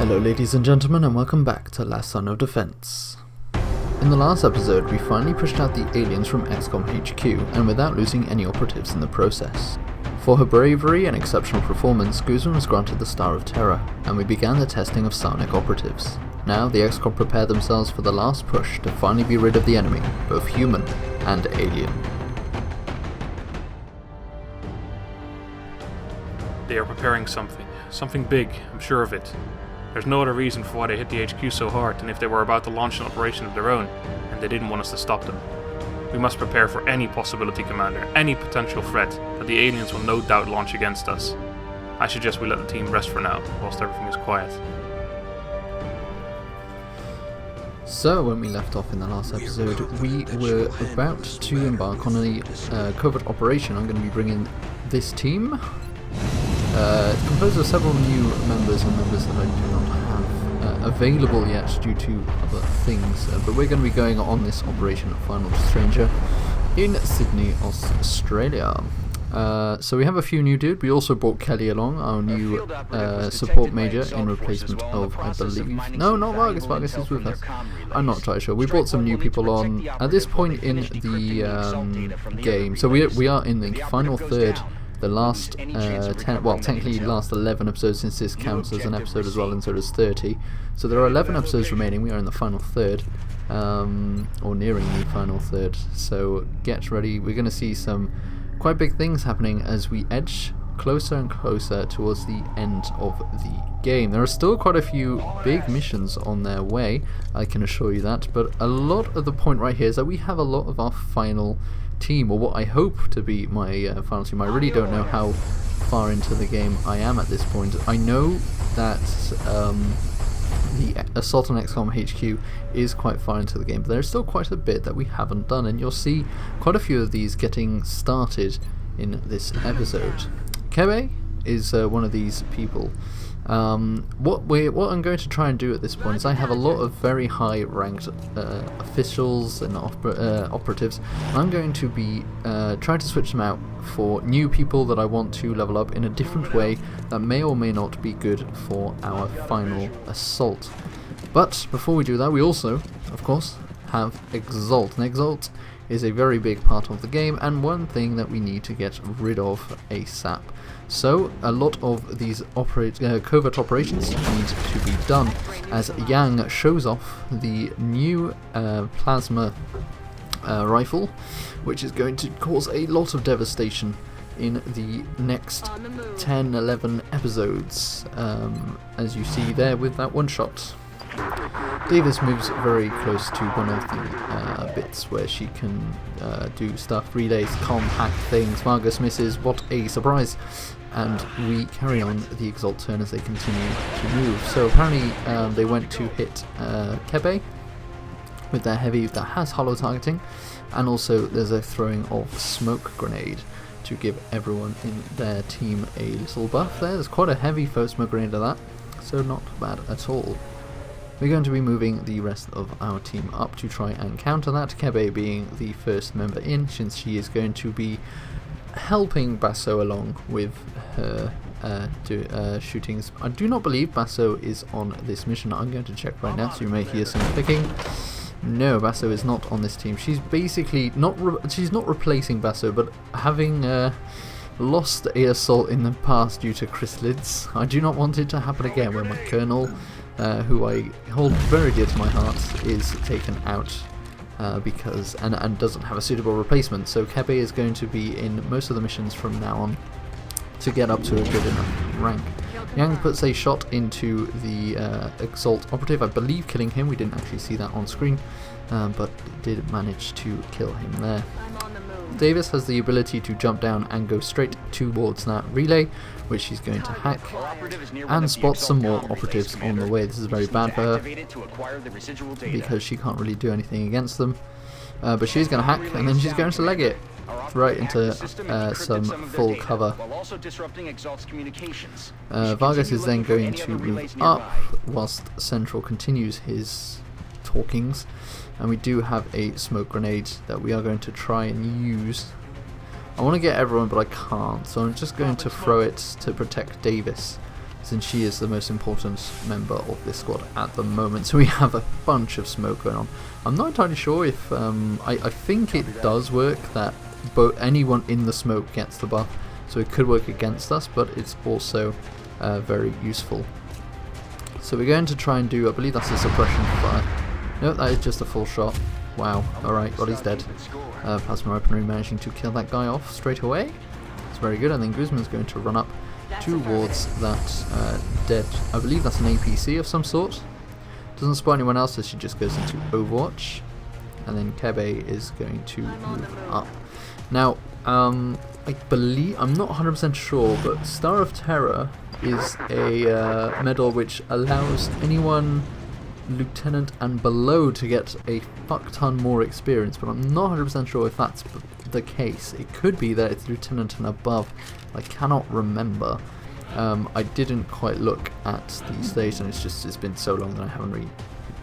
Hello ladies and gentlemen, and welcome back to Last Son of Defense. In the last episode we finally pushed out the aliens from Xcom HQ, and without losing any operatives in the process. For her bravery and exceptional performance, Guzman was granted the Star of Terror, and we began the testing of psionic operatives. Now the Xcom prepare themselves for the last push to finally be rid of the enemy, both human and alien. They are preparing something big, I'm sure of it. There's no other reason for why they hit the HQ so hard than if they were about to launch an operation of their own, and they didn't want us to stop them. We must prepare for any possibility, Commander, any potential threat that the aliens will no doubt launch against us. I suggest we let the team rest for now, whilst everything is quiet. So, when we left off in the last episode, we were about to embark on a covert operation. I'm going to be bringing this team. It's composed of several new members and members that I do not have available yet due to other things, but we're going to be going on this operation Final Stranger in Sydney, Australia. So we have a few new dudes. We also brought Kelly along, our new support major in replacement of, I believe, no, not Vargas. Vargas is with us. I'm not entirely sure. We brought some new people on at this point in the game. So we are in the final third. The last 10, well, technically last 11 episodes, since this counts as an episode as well, and so does 30. So there are 11 episodes remaining. We are in the final third, or nearing the final third. So get ready. We're going to see some quite big things happening as we edge closer and closer towards the end of the game. There are still quite a few big missions on their way, I can assure you that, but a lot of the point right here is that we have a lot of our final team, or what I hope to be my final team. I really don't know how far into the game I am at this point. I know that the Assault on Xcom HQ is quite far into the game, but there's still quite a bit that we haven't done, and you'll see quite a few of these getting started in this episode. Kebe is one of these people. What I'm going to try and do at this point is I have a lot of very high ranked officials and operatives. I'm going to be trying to switch them out for new people that I want to level up in a different way that may or may not be good for our final assault. But before we do that, we also, of course, have Exalt. And Exalt is a very big part of the game, and one thing that we need to get rid of ASAP. So a lot of these covert operations need to be done, as Yang shows off the new plasma rifle, which is going to cause a lot of devastation in the next 10-11 episodes, as you see there with that one shot. Davis moves very close to one of the bits where she can do stuff, relays, hack things. Vargas misses, what a surprise! And we carry on the Exalt turn as they continue to move. So apparently they went to hit Kebe with their heavy that has hollow targeting, and also there's a throwing of smoke grenade to give everyone in their team a little buff there. There's quite a heavy first smoke grenade of that, so not bad at all. We're going to be moving the rest of our team up to try and counter that, Kebe being the first member in, since she is going to be helping Basso along with her shootings. I do not believe Basso is on this mission. I'm going to check right now, so you may hear some clicking. No, Basso is not on this team. She's basically she's not replacing Basso, but having lost a assault in the past due to chrysalids, I do not want it to happen again where my colonel, who I hold very dear to my heart, is taken out because and doesn't have a suitable replacement. So Kebe is going to be in most of the missions from now on to get up to a good enough rank. Yang puts a shot into the Exalt operative, I believe killing him. We didn't actually see that on screen, but did manage to kill him there. Davis has the ability to jump down and go straight towards that relay, which she's going to hack, and spot some more operatives on the way. This is very bad for her, because she can't really do anything against them. But she's going to hack, and then she's going to leg it right into some full cover. Vargas is then going to move up, whilst Central continues his talkings. And we do have a smoke grenade that we are going to try and use. I want to get everyone, but I can't, so I'm just going to throw it to protect Davis. since she is the most important member of this squad at the moment. So we have a bunch of smoke going on. I'm not entirely sure if I think it does work that anyone in the smoke gets the buff, so it could work against us, but it's also very useful. So we're going to try and do, I believe that's a suppression fire. No, that is just a full shot. Wow, alright, well he's dead. Plasma weaponry managing to kill that guy off straight away. It's very good, and then Guzman's going to run up towards that dead, I believe that's an APC of some sort. Doesn't spot anyone else, so she just goes into Overwatch. And then Kebe is going to move up. Now, I believe, I'm not 100% sure, but Star of Terror is a medal which allows anyone Lieutenant and below to get a fuck ton more experience, but I'm not 100% sure if that's the case. It could be that it's Lieutenant and above. I cannot remember. I didn't quite look at the stage, and it's been so long that I haven't really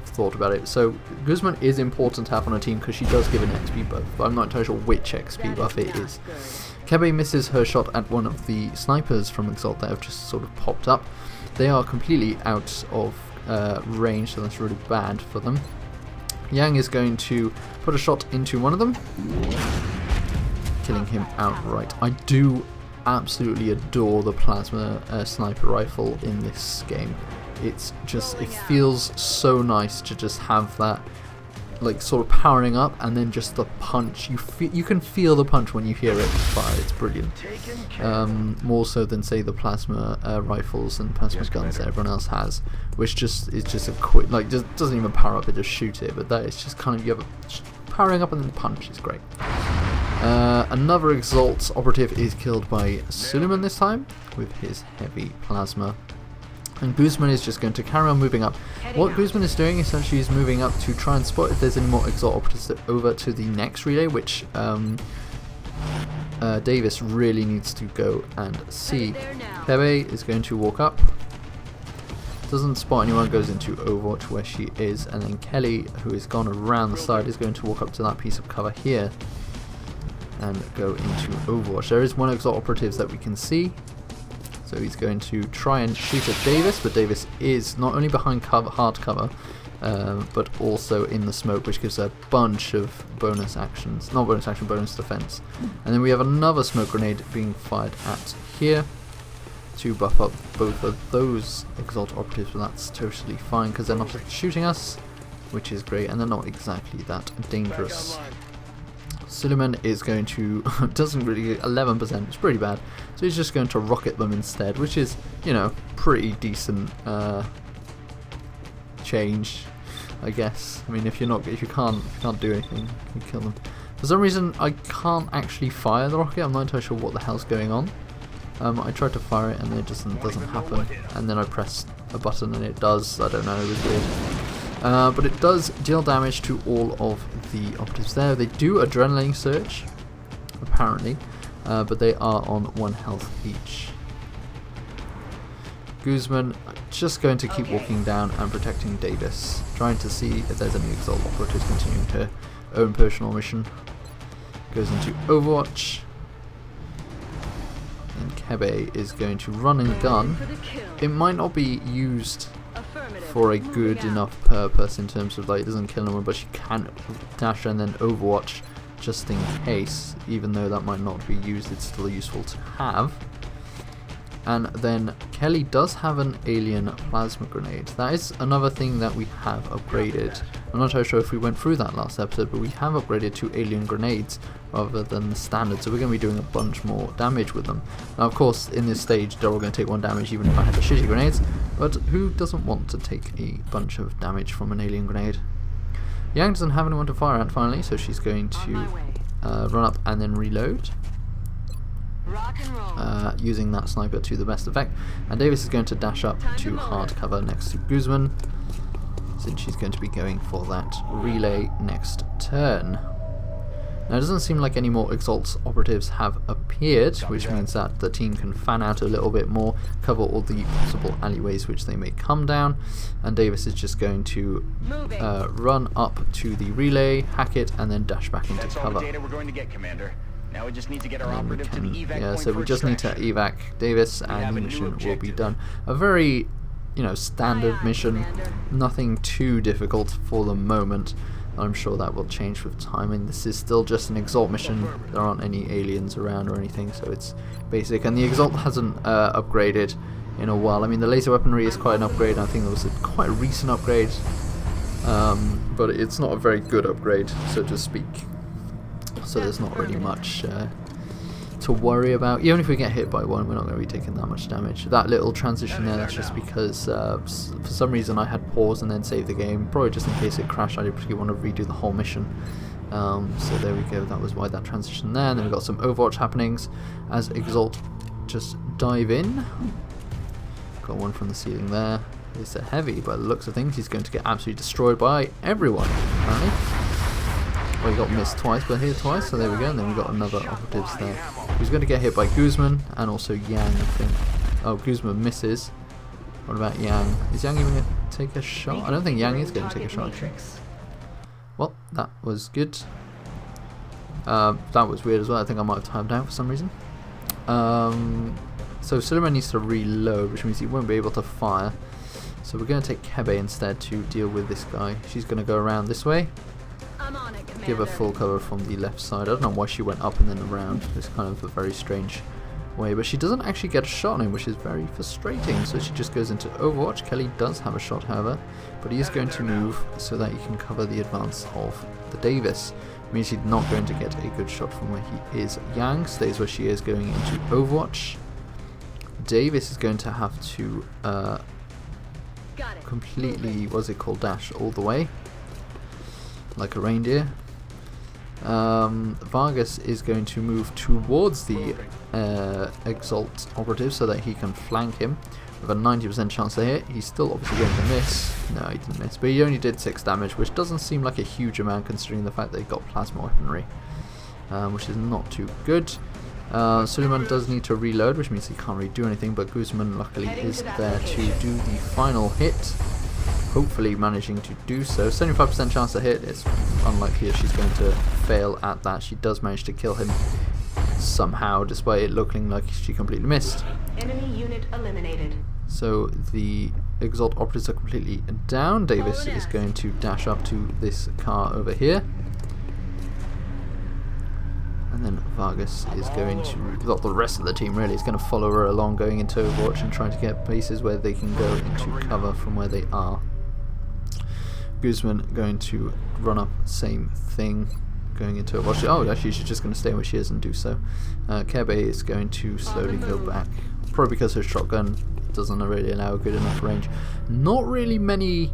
thought about it. So Guzman is important to have on a team because she does give an XP buff, but I'm not entirely sure which XP buff it is. Kebe misses her shot at one of the snipers from Exalt that have just sort of popped up. They are completely out of range, so that's really bad for them. Yang is going to put a shot into one of them, killing him outright. I do absolutely adore the plasma sniper rifle in this game. It's just, it feels so nice to just have that, like, sort of powering up, and then just the punch. You can feel the punch when you hear it fire. It's brilliant. More so than, say, the plasma rifles and plasma guns that everyone else has, which just is just a quick, like, just doesn't even power up, it just shoot it. But that is just kind of, you have a powering up and then punch is great. Another Exalt operative is killed by Suleiman this time with his heavy plasma. And Guzman is just going to carry on moving up. What Guzman is doing essentially is moving up to try and spot if there's any more Exalt operatives over to the next relay, which Davis really needs to go and see. Kebe is going to walk up. Doesn't spot anyone, goes into Overwatch where she is, and then Kelly, who has gone around the side, is going to walk up to that piece of cover here and go into Overwatch. There is one Exalt operative that we can see. So he's going to try and shoot at Davis, but Davis is not only behind cover, hard cover, but also in the smoke, which gives a bunch of bonus actions. Not bonus action, bonus defense. And then we have another smoke grenade being fired at here to buff up both of those Exalt operatives, but that's totally fine because they're not shooting us, which is great, and they're not exactly that dangerous. Suleiman is going to, doesn't really get 11%, it's pretty bad, so he's just going to rocket them instead, which is, you know, pretty decent change, I guess. I mean, if you can't do anything, you kill them. For some reason, I can't actually fire the rocket. I'm not entirely sure what the hell's going on. I tried to fire it and it just doesn't happen, and then I press a button and it does. I don't know, it was weird. But it does deal damage to all of the operatives there. They do adrenaline surge, apparently, but they are on 1 health each. Guzman just going to keep walking down and protecting Davis, trying to see if there's any Exalt operatives continuing her own personal mission. Goes into Overwatch. And Kebe is going to run and gun. It might not be used for a good enough purpose in terms of, like, it doesn't kill anyone, but she can dash and then Overwatch just in case. Even though that might not be used, it's still useful to have. And then Kelly does have an alien plasma grenade. That is another thing that we have upgraded. I'm not sure if we went through that last episode, but we have upgraded to alien grenades rather than the standard, so we're going to be doing a bunch more damage with them. Now, of course, in this stage, they're all going to take 1 damage even if I had the shitty grenades, but who doesn't want to take a bunch of damage from an alien grenade? Yang doesn't have anyone to fire at finally, so she's going to run up and then reload. Using that sniper to the best effect, and Davis is going to dash up to hard cover next to Guzman, since she's going to be going for that relay next turn. Now, it doesn't seem like any more Exalt operatives have appeared, which means that the team can fan out a little bit more, cover all the possible alleyways which they may come down, and Davis is just going to run up to the relay, hack it, and then dash back into cover. Now we just need to get our operative to the evac Yeah, point so for we just need to extraction. evac Davis have and the a new mission will be objective. done. A very, you know, standard Aye, aye, mission, Commander. nothing too difficult for the moment. I'm sure that will change with time. I mean, this is still just an Exalt mission. There aren't any aliens around or anything, so it's basic. And the Exalt hasn't upgraded in a while. I mean, the laser weaponry is quite an upgrade. I think it was a quite recent upgrade, but it's not a very good upgrade, so to speak. So there's not really much to worry about. Even if we get hit by one, we're not going to be taking that much damage. That little transition there, that's just because for some reason I had pause and then save the game, probably just in case it crashed. I didn't particularly want to redo the whole mission. So there we go, that was why that transition there. And then we've got some Overwatch happenings as Exalt just dive in. Got one from the ceiling there. It's a heavy, by the looks of things. He's going to get absolutely destroyed by everyone, apparently. Well, he got missed twice, but hit twice, so there we go. And then we got another operatives there. He's going to get hit by Guzman and also Yang, I think. Oh, Guzman misses. What about Yang? Is Yang even going to take a shot? I don't think Yang is going to take a shot, actually. Well, that was good. That was weird as well. I think I might have timed out for some reason. So Suleiman needs to reload, which means he won't be able to fire. So we're going to take Kebe instead to deal with this guy. She's going to go around this way. I'm on it, Commander. Give her full cover from the left side. I don't know why she went up and then around. It's kind of a very strange way, but she doesn't actually get a shot on him, which is very frustrating. So she just goes into Overwatch. Kelly does have a shot, however, but he is going to move so that he can cover the advance of the Davis. It means he's not going to get a good shot from where he is. Yang stays where she is, going into Overwatch. Davis is going to have to Got it. completely, what's it called, dash all the way like a reindeer. Vargas is going to move towards the Exalt operative so that he can flank him with a 90% chance to hit. He's still obviously going to miss. No, he didn't miss, but he only did 6 damage, which doesn't seem like a huge amount considering the fact that he got plasma weaponry, which is not too good. Suleiman does need to reload, which means he can't really do anything, but Guzman luckily is there to do the final hit, hopefully managing to do so. 75% chance to hit. It's unlikely that she's going to fail at that. She does manage to kill him somehow, despite it looking like she completely missed. Enemy unit eliminated. So the Exalt operatives are completely down. Davis is going to dash up to this car over here. And then Vargas is going to, well, the rest of the team really is going to follow her along, going into Overwatch and trying to get places where they can go into cover from where they are. Guzman going to run up, same thing, going into Overwatch. Oh, actually she's just going to stay where she is and do so. Kebe is going to slowly go back, probably because her shotgun doesn't really allow a good enough range. Not really many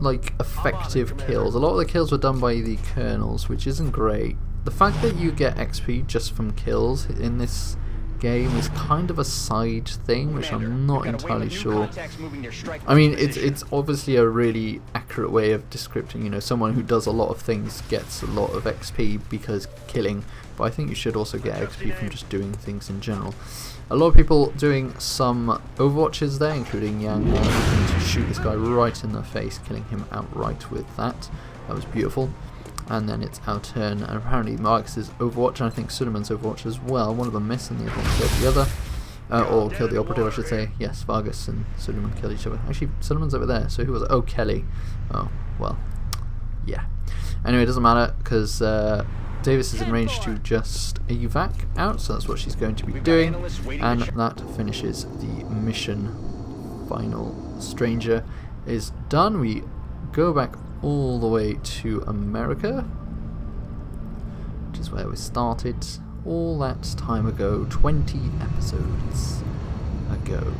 like effective kills. A lot of the kills were done by the colonels, which isn't great. The fact that you get XP just from kills in this game is kind of a side thing, which I'm not entirely sure. I mean, it's obviously a really accurate way of describing, you know, someone who does a lot of things gets a lot of XP because killing, but I think you should also get XP from just doing things in general. A lot of people doing some Overwatches there, including Yang, going to shoot this guy right in the face, killing him outright with that. That was beautiful. And then it's our turn, and apparently Marcus's Overwatch, and I think Suleiman's Overwatch as well. One of them missed and the other one killed the other. Or killed the operative, I should say. Yes, Vargas and Suleiman killed each other. Actually, Suleiman's over there, so who was it? Oh, Kelly. Oh, well, yeah. Anyway, it doesn't matter, because Davis is in range to just evac out, so that's what she's going to be doing. And that finishes the mission. Final Stranger is done. We go back all the way to America, which is where we started all that time ago, 20 episodes ago.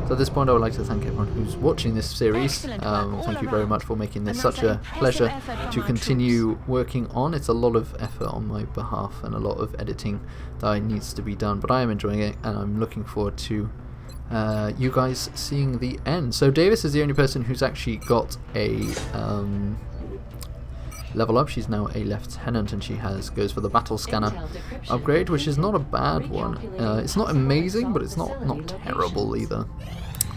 So at this point I would like to thank everyone who's watching this series. Thank you very much for making this such a pleasure to continue working on. It's a lot of effort on my behalf and a lot of editing that needs to be done, but I am enjoying it and I'm looking forward to you guys seeing the end. So Davis is the only person who's actually got a level up. She's now a lieutenant and she goes for the battle scanner upgrade, which is not a bad one. It's not amazing, but it's not terrible either.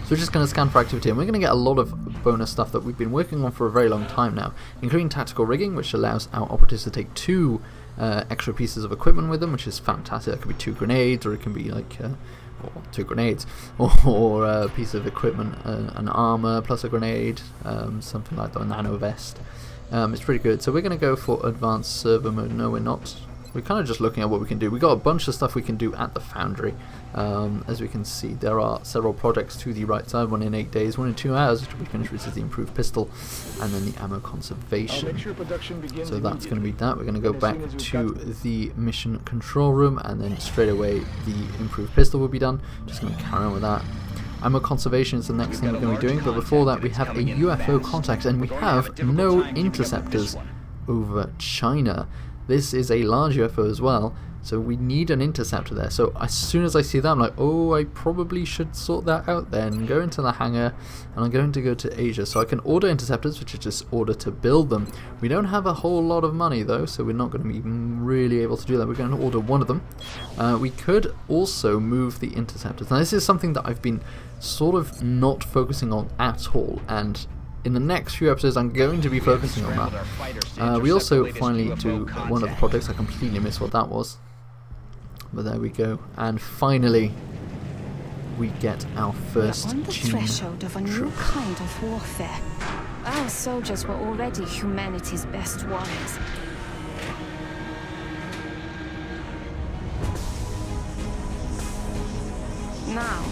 So we're just going to scan for activity, and we're going to get a lot of bonus stuff that we've been working on for a very long time now, including tactical rigging, which allows our operatives to take 2 extra pieces of equipment with them, which is fantastic. That could be 2 grenades, or it can be like or 2 grenades, or a piece of equipment, an armor plus a grenade, something like that, a nano vest. It's pretty good. So we're going to go for advanced server mode. No, we're not. We're kind of just looking at what we can do. We've got a bunch of stuff we can do at the foundry. As we can see, there are several projects to the right side, one in 8 days, one in 2 hours, which will be finished, which is the improved pistol, and then the ammo conservation. So that's going to be that. We're going to go back to the mission control room, and then straight away the improved pistol will be done. Just going to carry on with that. Ammo conservation is the next thing we're going to be doing, but before that we have a UFO contact, and we have no interceptors over China. This is a large UFO as well, so we need an interceptor there. So as soon as I see that, I'm like, oh, I probably should sort that out then. Go into the hangar, and I'm going to go to Asia. So I can order interceptors, which is just order to build them. We don't have a whole lot of money though, so we're not going to be really able to do that. We're going to order one of them. We could also move the interceptors. Now this is something that I've been sort of not focusing on at all, and in the next few episodes I'm going to be focusing on that. We also finally do one of the projects. I completely missed what that was, but there we go. And finally we get our first on the threshold of a new kind of warfare. Our soldiers were already humanity's best warriors. Now,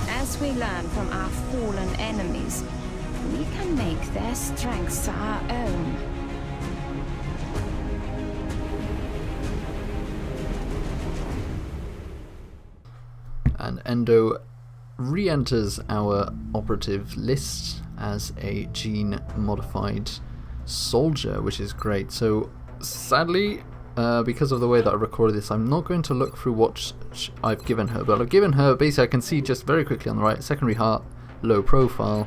as we learn from our fallen enemies, we can make their strengths our own. And Endo re-enters our operative list as a gene-modified soldier, which is great. So sadly, because of the way that I recorded this, I'm not going to look through what I've given her, but I've given her, basically I can see just very quickly on the right, secondary heart, low profile,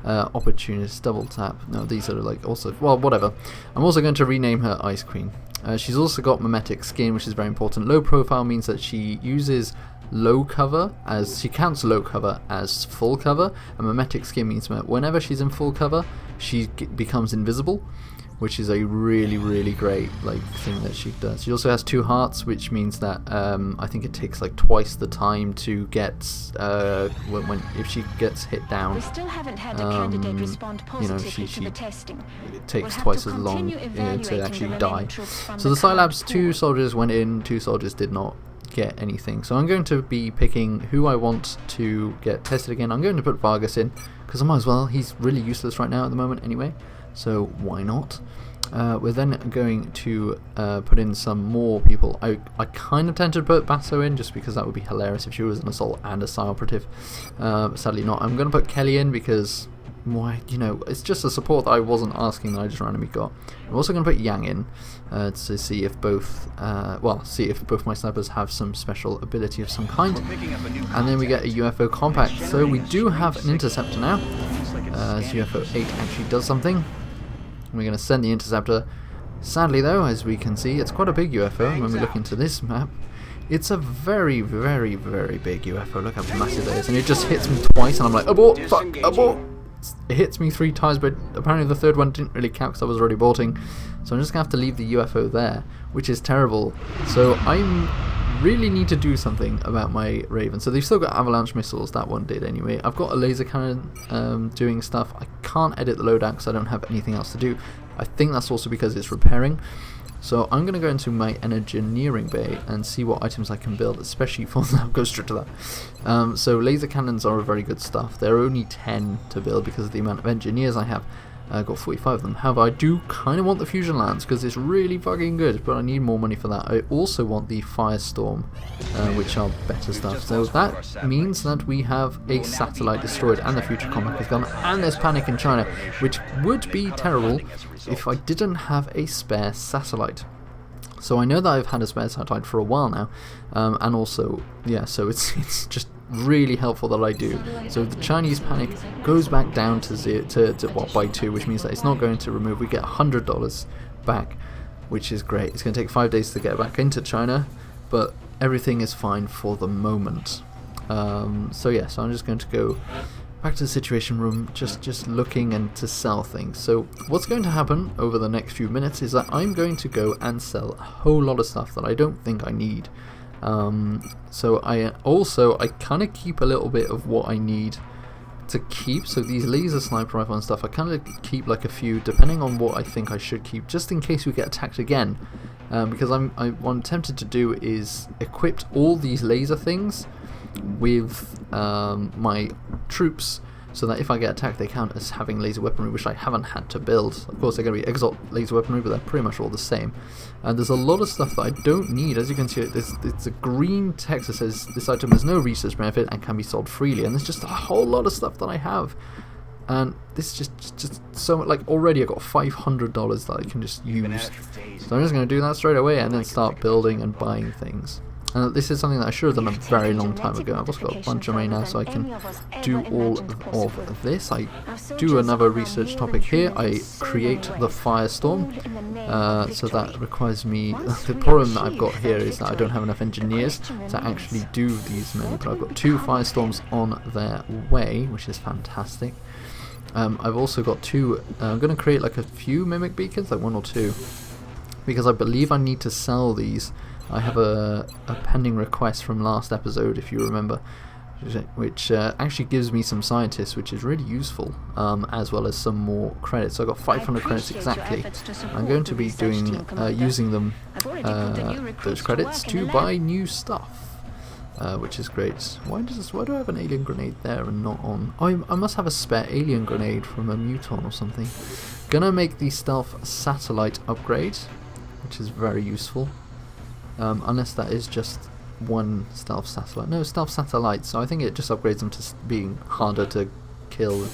opportunist, double tap. No, these are like also, well, whatever. I'm also going to rename her Ice Queen. She's also got mimetic skin, which is very important. Low profile means that she uses low cover as she counts low cover as full cover, and mimetic skin means that whenever she's in full cover she becomes invisible, which is a really great thing that she does. She also has 2 hearts, which means that I think it takes like twice the time to get if she gets hit down. We still haven't had a candidate respond positively to the testing. It takes twice as long to actually die. So the Scilabs, 2 soldiers went in, 2 soldiers did not get anything. So I'm going to be picking who I want to get tested again. I'm going to put Vargas in because I might as well. He's really useless right now at the moment anyway, so why not? We're then going to put in some more people. I kind of tend to put Basso in just because that would be hilarious if she was an assault and a psi operative. Sadly not. I'm going to put Kelly in because why, it's just a support that I wasn't asking that I just randomly got. I'm also going to put Yang in to see if both my snipers have some special ability of some kind. And then we get a UFO compact. So we do have an interceptor now. UFO 8 actually does something. We're going to send the interceptor. Sadly though, as we can see, it's quite a big UFO. When we look into this map, it's a very big UFO. Look how massive it is, and it just hits me twice and I'm like, abort, fuck, abort. It hits me 3 times, but apparently the third one didn't really count because I was already aborting. So I'm just going to have to leave the UFO there, which is terrible. So I really need to do something about my Raven. So they've still got avalanche missiles, that one did anyway. I've got a laser cannon doing stuff. I can't edit the loadout because I don't have anything else to do. I think that's also because it's repairing. So I'm going to go into my engineering bay and see what items I can build, especially for that. I'll go straight to that. So laser cannons are very good stuff. They're only 10 to build because of the amount of engineers I have. I've got 45 of them. However, I do kind of want the fusion lance because it's really fucking good, but I need more money for that. I also want the firestorm, which are better stuff. So that means that we have a satellite destroyed and the future combat has gone, and there's panic in China, which would be terrible if I didn't have a spare satellite. So I know that I've had a spare satellite for a while now, and also, yeah, so it's just really helpful that I do. So the Chinese panic goes back down to 0 by 2, which means that it's not going to remove. We get $100 back, which is great. It's going to take 5 days to get back into China, but everything is fine for the moment. So yeah, so I'm just going to go back to the situation room, just looking and to sell things. So what's going to happen over the next few minutes is that I'm going to go and sell a whole lot of stuff that I don't think I need. So I kind of keep a little bit of what I need to keep. So these laser sniper rifle and stuff, I kind of keep like a few depending on what I think I should keep, just in case we get attacked again. Because what I'm tempted to do is equip all these laser things with my troops, so that if I get attacked they count as having laser weaponry, which I haven't had to build. Of course they're going to be exalt laser weaponry, but they're pretty much all the same. And there's a lot of stuff that I don't need. As you can see, it's a green text that says this item has no research benefit and can be sold freely, and there's just a whole lot of stuff that I have. And this is just so much. Like, already I got $500 that I can just use. So I'm just going to do that straight away and then start building and buying things. And this is something that I should have done a very long time ago. I've also got a bunch of money now, so I can do all of this. I do another research topic here. I create the firestorm, so that requires me. The problem that I've got here is that I don't have enough engineers to actually do these many, but I've got 2 firestorms on their way, which is fantastic. I've also got 2. I'm going to create like a few mimic beacons, like 1 or 2, because I believe I need to sell these. I have a pending request from last episode, if you remember, which actually gives me some scientists, which is really useful, as well as some more credits. So I got 500 credits exactly. I'm going to be doing using them, those credits, to buy new stuff, which is great. Why do I have an alien grenade there and not on? Oh, I must have a spare alien grenade from a muton or something. Gonna make the stealth satellite upgrade, which is very useful. Unless that is just one stealth satellite. No, stealth satellites, so I think it just upgrades them to being harder to kill,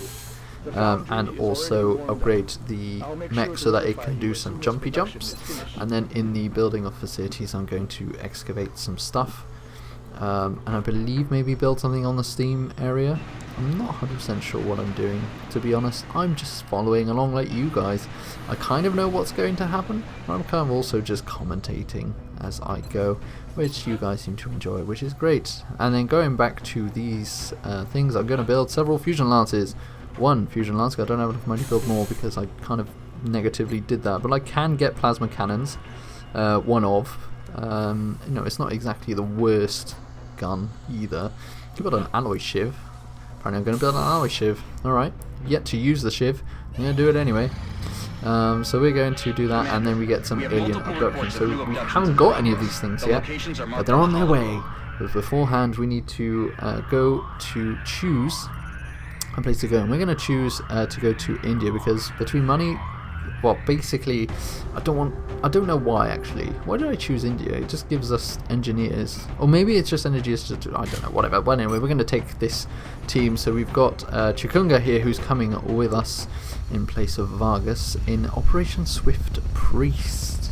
and also upgrade the mech so that it can do some jumpy jumps. And then in the building of facilities I'm going to excavate some stuff, and I believe maybe build something on the steam area. I'm not 100% sure what I'm doing, to be honest. I'm just following along like you guys. I kind of know what's going to happen, but I'm kind of also just commentating as I go, which you guys seem to enjoy, which is great. And then going back to these things, I'm going to build several fusion lances. 1 fusion lance, I don't have enough money to build more because I kind of negatively did that, but I can get plasma cannons, one of. You know, it's not exactly the worst gun either. You build an alloy shiv. Apparently I'm going to build an alloy shiv. Alright, yet to use the shiv. I'm going to do it anyway. So we're going to do that, and then we get some alien abduction. So we haven't got any of these things yet, but they're on their way. But beforehand we need to go to choose a place to go, and we're going to choose to go to India, because between money, well, basically I don't know why actually. Why did I choose India? It just gives us engineers, or maybe it's just engineers, I don't know, whatever. But anyway, we're going to take this team. So we've got Chikunga here, who's coming with us in place of Vargas in Operation Swift Priest.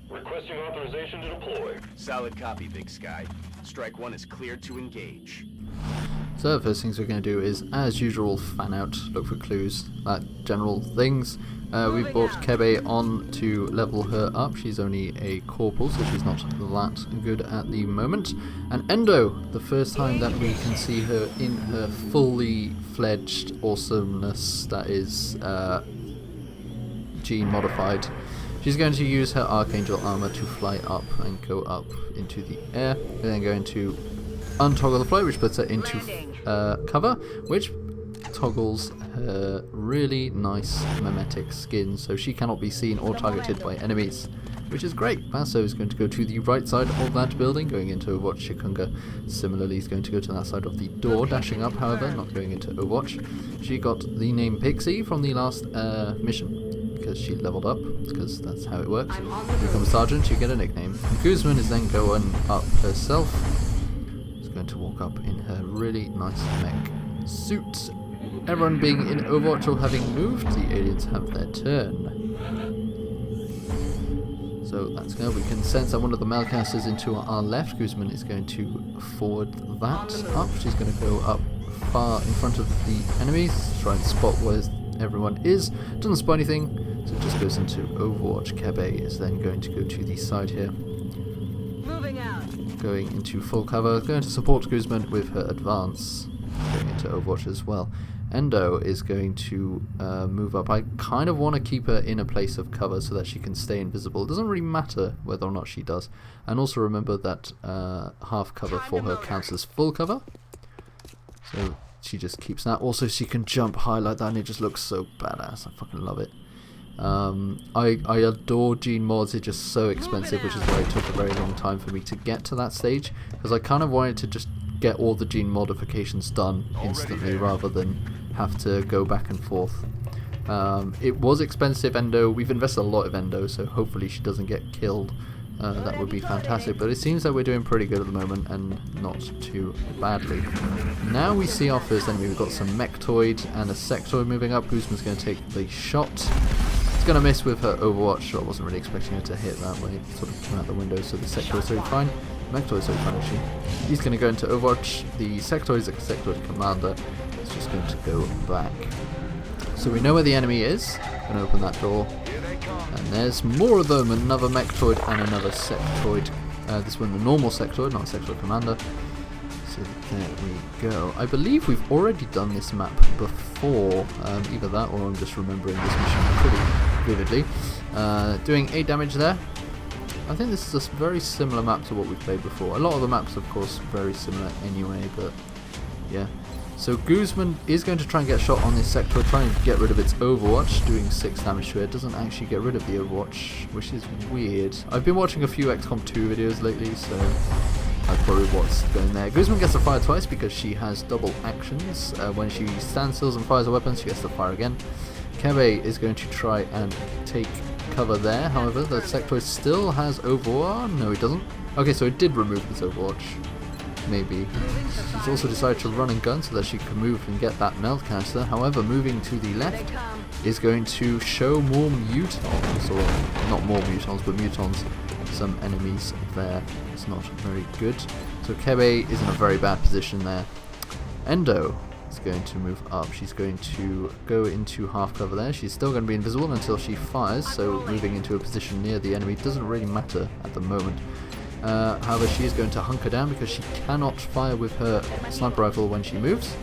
Requesting authorization to deploy. Solid copy, Big Sky. Strike 1 is cleared to engage. So the first things we're going to do is, as usual, fan out, look for clues, that general things. We've brought Kebe on to level her up. She's only a corporal, so she's not that good at the moment. And Endo, the first time that we can see her in her fully fledged awesomeness, that is gene modified. She's going to use her Archangel armor to fly up and go up into the air. We're then going to untoggle the flight, which puts her into cover, which toggles her really nice mimetic skin, so she cannot be seen or targeted by enemies, which is great. Basso is going to go to the right side of that building, going into Overwatch. Chikunga similarly is going to go to that side of the door, dashing up, however, not going into Overwatch. She got the name Pixie from the last mission, because she leveled up, because that's how it works. You become a sergeant, you get a nickname. Guzman is then going up herself. She's going to walk up in her really nice mech suit. Everyone being in Overwatch or having moved, the aliens have their turn. So that's good. We can sense that one of the Melcasters into our left. Guzman is going to forward that up. She's going to go up far in front of the enemies, try and spot where everyone is. Doesn't spot anything, so it just goes into Overwatch. Kebe is then going to go to the side here, Moving out. going into full cover, going to support Guzman with her advance, going into Overwatch as well. Endo is going to move up. I kind of want to keep her in a place of cover so that she can stay invisible. It doesn't really matter whether or not she does. And also remember that half cover for her counts as full cover. So she just keeps that. Also she can jump high like that and it just looks so badass. I fucking love it. I adore gene mods. They're just so expensive, which is why it took a very long time for me to get to that stage. Because I kind of wanted to just get all the gene modifications done instantly rather than have to go back and forth. It was expensive, Endo. We've invested a lot of Endo, so hopefully she doesn't get killed. That would be fantastic, but it seems that we're doing pretty good at the moment and not too badly. Now we see our first enemy. We've got some Mechtoid and a Sectoid moving up. Guzman's going to take the shot. It's going to miss with her Overwatch shot. I wasn't really expecting her to hit that way. It sort of came out the window, so the Sectoid's really fine. Mechtoid's really fine actually. He's going to go into Overwatch. The Sectoid's a Sectoid commander. It's just going to go back. So we know where the enemy is. Going to open that door. And there's more of them. Another Mechtoid and another Sectoid. This one the normal Sectoid, not Sectoid commander. So there we go. I believe we've already done this map before. Either that or I'm just remembering this mission pretty vividly. Doing 8 damage there. I think this is a very similar map to what we've played before. A lot of the maps, of course, very similar anyway, but yeah. So Guzman is going to try and get a shot on this Sector, trying to get rid of its Overwatch, doing 6 damage to it. Doesn't actually get rid of the Overwatch, which is weird. I've been watching a few Xcom 2 videos lately, so that's probably what's going there. Guzman gets to fire twice because she has double actions. When she stands still and fires a weapon, she gets to fire again. Kebe is going to try and take cover there. However, the Sectoid still has Overwatch. No, it doesn't. Okay, so it did remove its Overwatch. Maybe. She's also decided to run and gun so that she can move and get that melt canister. However, moving to the left is going to show more mutons, or not more mutons, but mutons. Some enemies there. It's not very good. So Kebe is in a very bad position there. Endo is going to move up. She's going to go into half cover there. She's still going to be invisible until she fires, so moving into a position near the enemy doesn't really matter at the moment. However, she is going to hunker down because she cannot fire with her sniper rifle when she moves.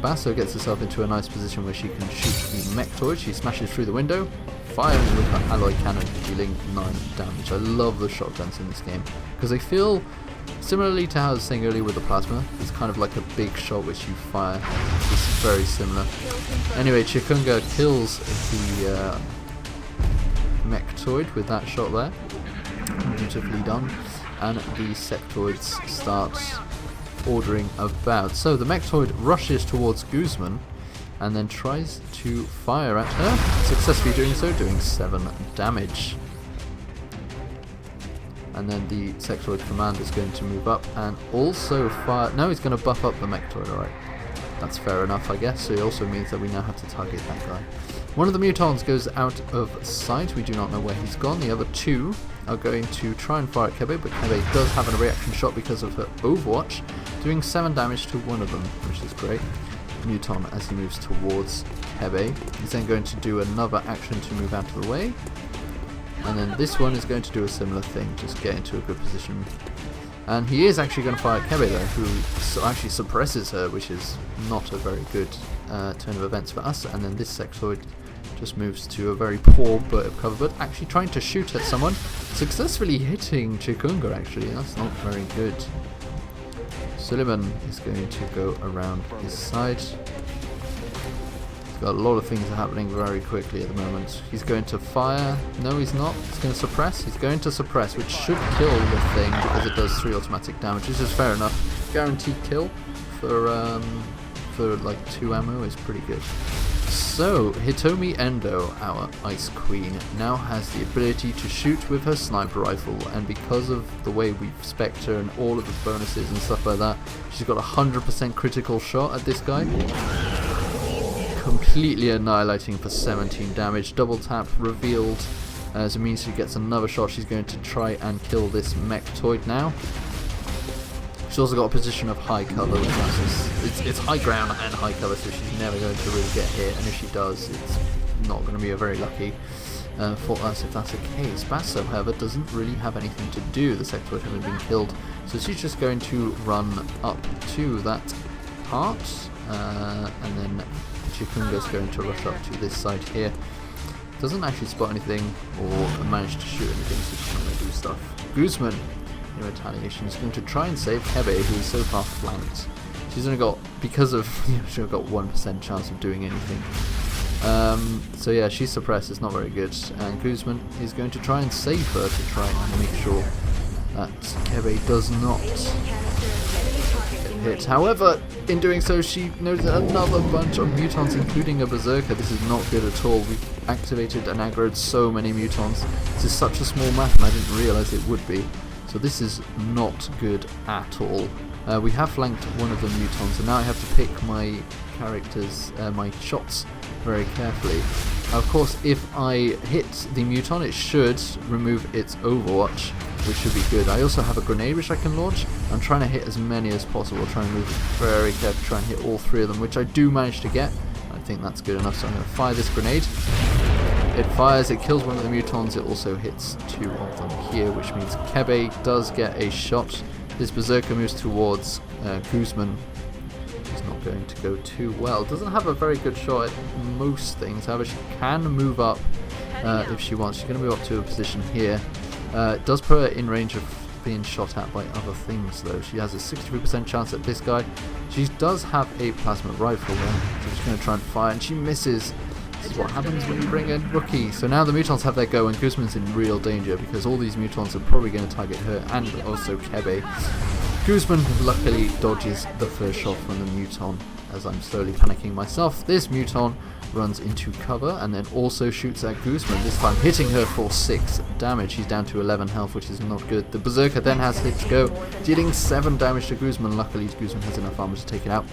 Basso gets herself into a nice position where she can shoot the Mechtoid. She smashes through the window, firing with her alloy cannon, dealing 9 damage. I love the shotguns in this game because they feel, similarly to how I was saying earlier with the plasma, it's kind of like a big shot which you fire. It's very similar. Anyway, Chikunga kills the Mechtoid with that shot there. Beautifully done. And the Sectoids start ordering about. So the Mechtoid rushes towards Guzman and then tries to fire at her, successfully doing so, doing 7 damage. And then the Sectoid commander is going to move up and also fire. No, he's going to buff up the Mechtoid, alright. That's fair enough, I guess. So it also means that we now have to target that guy. One of the mutons goes out of sight. We do not know where he's gone. The other 2 are going to try and fire at Kebe, but Kebe does have a reaction shot because of her Overwatch, doing 7 damage to one of them, which is great. Muton, as he moves towards Kebe, he's then going to do another action to move out of the way, and then this one is going to do a similar thing, just get into a good position. And he is actually going to fire at Kebe though, who actually suppresses her, which is not a very good turn of events for us. And then this Sectoid just moves to a very poor bit of cover, but actually trying to shoot at someone, successfully hitting Chikunga actually. That's not very good. Suleiman is going to go around his side. He's got a lot of things happening very quickly at the moment. He's going to fire. No, he's not. He's going to suppress. He's going to suppress, which should kill the thing because it does 3 automatic damage, which is fair enough. Guaranteed kill for like 2 ammo is pretty good. So, Hitomi Endo, our Ice Queen, now has the ability to shoot with her sniper rifle, and because of the way we've spec'd her and all of the bonuses and stuff like that, she's got a 100% critical shot at this guy. Completely annihilating for 17 damage. Double tap revealed, as it means she gets another shot. She's going to try and kill this Mechtoid now. She's also got a position of high cover, which it's high ground and high cover, so she's never going to really get hit, and if she does, it's not going to be a very lucky for us if that's the case. Basso, however, doesn't really have anything to do, the sectoid having been killed, so she's just going to run up to that part, and then Chikunga's going to rush up to this side here. Doesn't actually spot anything or manage to shoot anything, so she's going to do stuff. Guzman, in retaliation, is going to try and save Kebe, who is so far flanked. She's only got, because of, she's only got 1% chance of doing anything. So yeah, she's suppressed, it's not very good, and Guzman is going to try and save her to try and make sure that Kebe does not get hit. However, in doing so, she noticed another bunch of mutants, including a berserker. This is not good at all. We've activated and aggroed so many mutants. This is such a small map, and I didn't realise it would be. So this is not good at all. We have flanked one of the mutants, and now I have to pick my characters, my shots very carefully. Of course, if I hit the mutant, it should remove its overwatch, which should be good. I also have a grenade which I can launch. I'm trying to hit as many as possible, trying to move very carefully, try and hit all three of them, which I do manage to get. I think that's good enough, so I'm going to fire this grenade. It fires, it kills one of the mutants, it also hits two of them here, which means Kebe does get a shot. This berserker moves towards Guzman. It's not going to go too well. Doesn't have a very good shot at most things, however she can move up if she wants. She's going to move up to a position here. It does put her in range of being shot at by other things though. She has a 63% chance at this guy. She does have a plasma rifle though, so she's going to try and fire, and she misses. This is what happens when you bring in rookie. So now the mutants have their go, and Guzman's in real danger because all these mutants are probably going to target her and also Kebe. Guzman luckily dodges the first shot from the mutant. As I'm slowly panicking myself, this mutant runs into cover and then also shoots at Guzman, this time hitting her for 6 damage. She's down to 11 health, which is not good. The berserker then has hits go, dealing 7 damage to Guzman. Luckily Guzman has enough armor to take it out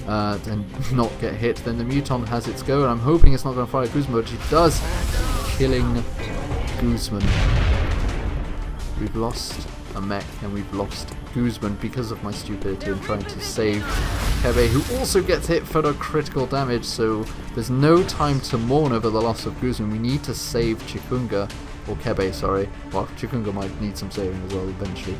and not get hit. Then the mutant has its go, and I'm hoping it's not going to fire at Guzman, but she does, killing Guzman. We've lost a mech and we've lost Guzman because of my stupidity in trying to save Kebe, who also gets hit for the critical damage, so there's no time to mourn over the loss of Guzman. We need to save Chikunga, or Kebe, sorry. Well, Chikunga might need some saving as well eventually.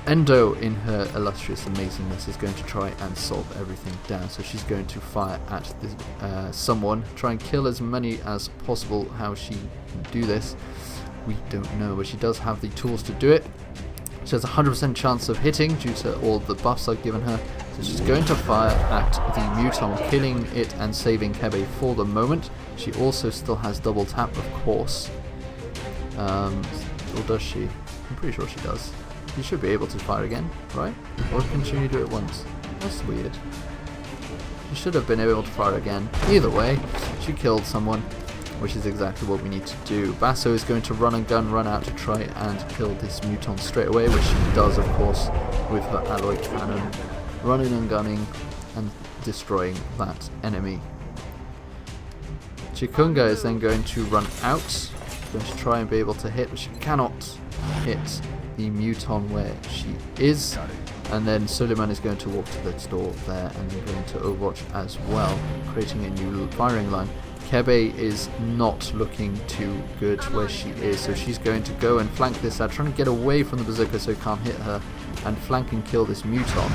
Endo, in her illustrious amazingness, is going to try and solve everything down, so she's going to fire at this, someone, try and kill as many as possible. How she can do this, we don't know, but she does have the tools to do it. She has a 100% chance of hitting due to all the buffs I've given her, so she's going to fire at the mutant, killing it and saving Kebe for the moment. She also still has double tap, of course. Or does she? I'm pretty sure she does. You should be able to fire again, right? Or can she only do it once? That's weird. She should have been able to fire again. Either way, she killed someone, which is exactly what we need to do. Basso is going to run and gun, run out to try and kill this mutant straight away, which she does, of course, with her alloy cannon, running and gunning and destroying that enemy. Chikunga is then going to run out, going to try and be able to hit, but she cannot hit the mutant where she is. And then Suleiman is going to walk to the door there and then going to Overwatch as well, creating a new firing line. Kebe is not looking too good where she is, so she's going to go and flank this out, trying to get away from the berserker so it can't hit her, and flank and kill this mutant,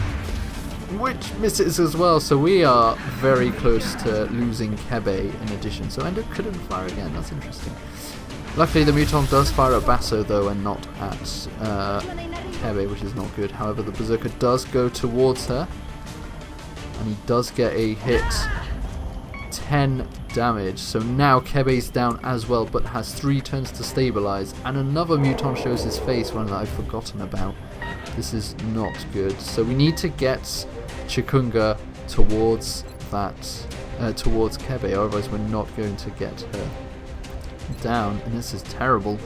which misses as well. So we are very close to losing Kebe in addition, so Endo couldn't fire again. That's interesting. Luckily the mutant does fire at Basso though, and not at Kebe, which is not good. However, the berserker does go towards her, and he does get a hit. 10 damage, so now Kebe's down as well, but has 3 turns to stabilize, and another mutant shows his face, one that I've forgotten about. This is not good, so we need to get Chikunga towards that, towards Kebe, otherwise we're not going to get her down, and this is terrible.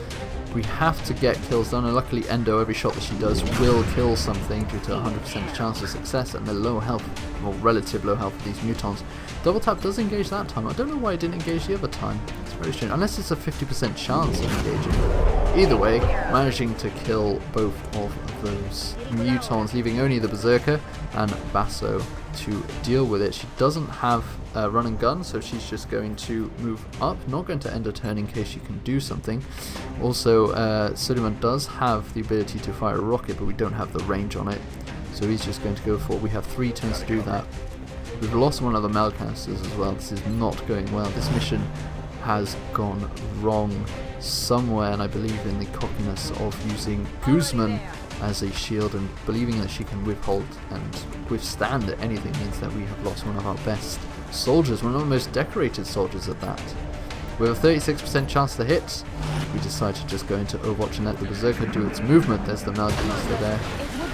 We have to get kills done, and luckily Endo, every shot that she does will kill something due to 100% chance of success and the low health, or relative low health of these mutants. Double tap does engage that time. I don't know why it didn't engage the other time. It's very strange, unless it's a 50% chance of engaging. Either way, managing to kill both of those mutons, leaving only the Berserker and Basso to deal with it. She doesn't have a run and gun, so she's just going to move up, not going to end a turn in case she can do something. Also, Suleiman does have the ability to fire a rocket, but we don't have the range on it, so he's just going to go for it. We have 3 turns to do that. We've lost one of the Malcasters as well. This is not going well. This mission has gone wrong somewhere, and I believe in the cockiness of using Guzman as a shield and believing that she can withhold and withstand anything means that we have lost one of our best soldiers, one of the most decorated soldiers at that. With a 36% chance to hit, we decide to just go into Overwatch and let the Berserker do its movement. There's the Malcasters there.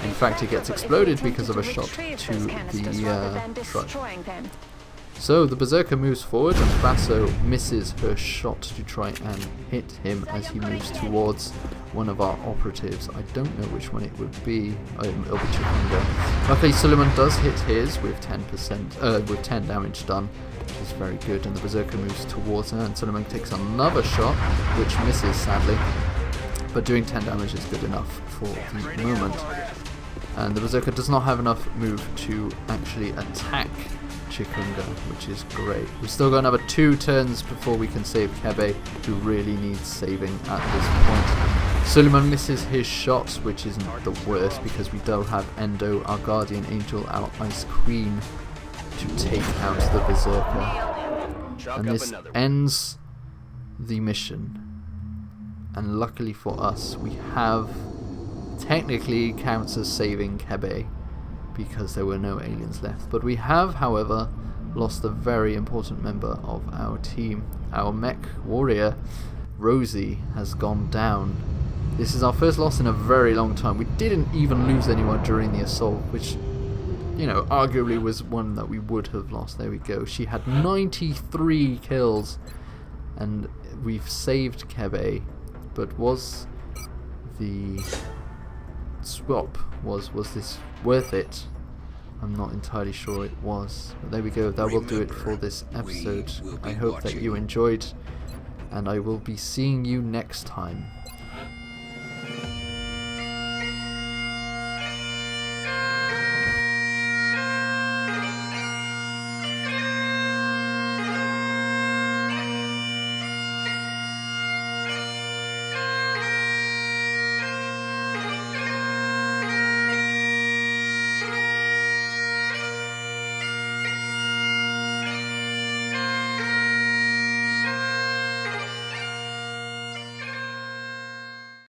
In fact, it gets exploded because of a shot to the truck. So the Berserker moves forward and Basso misses her shot to try and hit him as he moves towards one of our operatives. I don't know which one it would be. It'll be Chikanga. Luckily Suleiman does hit his with 10%, with 10 damage done, which is very good, and the Berserker moves towards her and Suleiman takes another shot, which misses sadly. But doing 10 damage is good enough for the moment. And the Berserker does not have enough move to actually attack Chikanga, which is great. We've still got another 2 turns before we can save Kebe, who really needs saving at this point. Suleiman misses his shots, which isn't the worst because we don't have Endo, our Guardian Angel, our Ice Queen, to take out the Berserker. And this ends the mission. And luckily for us, we have technically counts as saving Kebe, because there were no aliens left. But we have, however, lost a very important member of our team. Our mech warrior, Rosie, has gone down. This is our first loss in a very long time. We didn't even lose anyone during the assault, which, you know, arguably was one that we would have lost. There we go. She had 93 kills, and we've saved Kebe. But was the swap, was this worth it? I'm not entirely sure it was, but there we go. That will do it for this episode. I hope that you enjoyed, and I will be seeing you next time.